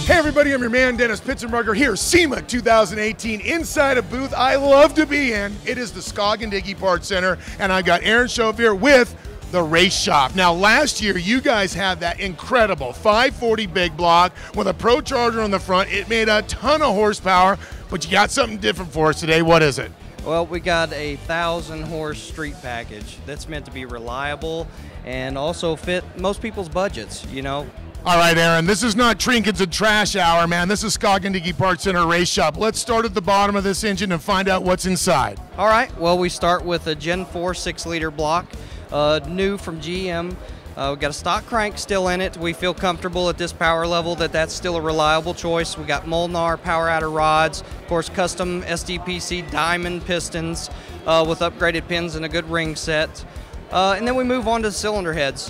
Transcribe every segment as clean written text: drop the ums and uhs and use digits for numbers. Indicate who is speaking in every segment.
Speaker 1: Hey everybody, I'm your man Dennis Pitzenberger here, SEMA 2018, inside a booth I love to be in. It is the Scoggin Dickey Parts Center, and I got Aaron Shove here with the Race Shop. Now last year, you guys had that incredible 540 big block with a Pro Charger on the front. It made a ton of horsepower, but you got something different for us today. What is it?
Speaker 2: Well, we got a 1,000-horse street package that's meant to be reliable and also fit most people's budgets, you know.
Speaker 1: All right, Aaron, this is not trinkets and trash hour, man. This is Scoggin Dickey Parts Center Race Shop. Let's start at the bottom of this engine and find out what's inside.
Speaker 2: All right, well, we start with a Gen 4 6-liter block, new from GM. We've got a stock crank still in it. We feel comfortable at this power level that that's still a reliable choice. We got Molnar power adder rods, of course, custom SDPC diamond pistons with upgraded pins and a good ring set. And then we move on to cylinder heads,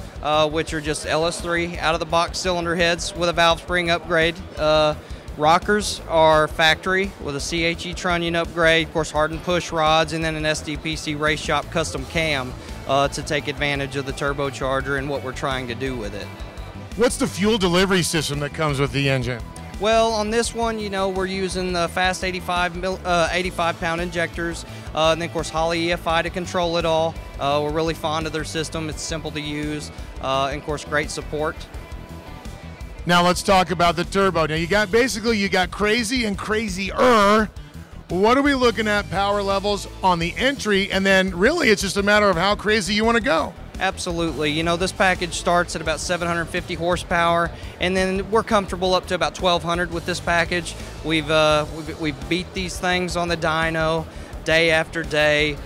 Speaker 2: which are just LS3 out-of-the-box cylinder heads with a valve spring upgrade. Rockers are factory with a CHE trunnion upgrade, of course hardened push rods, and then an SDPC Race Shop custom cam to take advantage of the turbocharger and what we're trying to do with it.
Speaker 1: What's the fuel delivery system that comes with the engine?
Speaker 2: Well, on this one, you know, we're using the fast 85-pound injectors, and then, of course, Holley EFI to control it all. We're really fond of their system. It's simple to use, and, of course, great support.
Speaker 1: Now let's talk about the turbo. Now you got crazy and crazier. What are we looking at power levels on the entry? And then really it's just a matter of how crazy you want to go.
Speaker 2: Absolutely. You know, this package starts at about 750 horsepower, and then we're comfortable up to about 1,200 with this package. We've beat these things on the dyno day after day,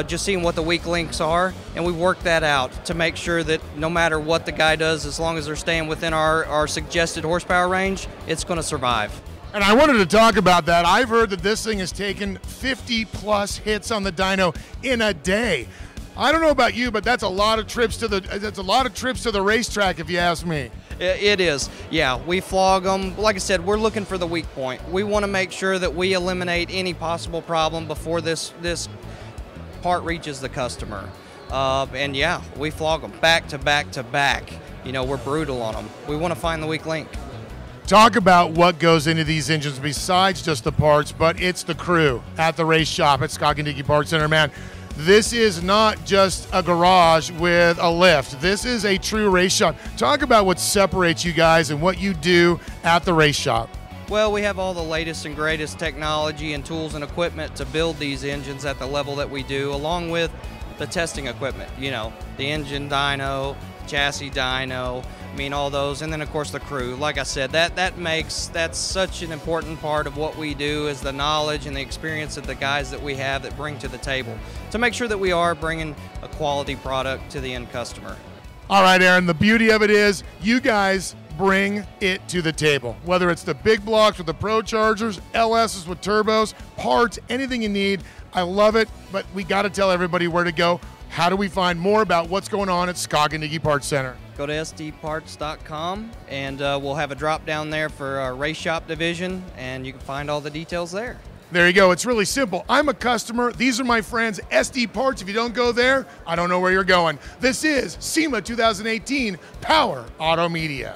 Speaker 2: just seeing what the weak links are, and we work that out to make sure that no matter what the guy does, as long as they're staying within our suggested horsepower range, it's going to survive.
Speaker 1: And I wanted to talk about that. I've heard that this thing has taken 50+ hits on the dyno in a day. I don't know about you, but that's a lot of trips to the racetrack, if you ask me.
Speaker 2: It is. Yeah, we flog them. Like I said, we're looking for the weak point. We want to make sure that we eliminate any possible problem before this part reaches the customer. And yeah, we flog them back to back to back. You know, we're brutal on them. We want to find the weak link.
Speaker 1: Talk about what goes into these engines besides just the parts, but it's the crew at the Race Shop at Scoggin Dickey Parts Center, man. This is not just a garage with a lift. This is a true race shop. Talk about what separates you guys and what you do at the Race Shop.
Speaker 2: Well, we have all the latest and greatest technology and tools and equipment to build these engines at the level that we do, along with the testing equipment, you know, the engine dyno, chassis dyno, I mean, all those, and then of course the crew. Like I said, that's such an important part of what we do, is the knowledge and the experience of the guys that we have that bring to the table to make sure that we are bringing a quality product to the end customer.
Speaker 1: All right, Aaron, the beauty of it is you guys bring it to the table. Whether it's the big blocks with the Pro Chargers, LSs with turbos, parts, anything you need. I love it, but we got to tell everybody where to go. How do we find more about what's going on at Scoggin Dickey Parts Center?
Speaker 2: Go to sdparts.com, and we'll have a drop down there for our Race Shop division, and you can find all the details there.
Speaker 1: There you go. It's really simple. I'm a customer. These are my friends, SD Parts. If you don't go there, I don't know where you're going. This is SEMA 2018 Power Automedia.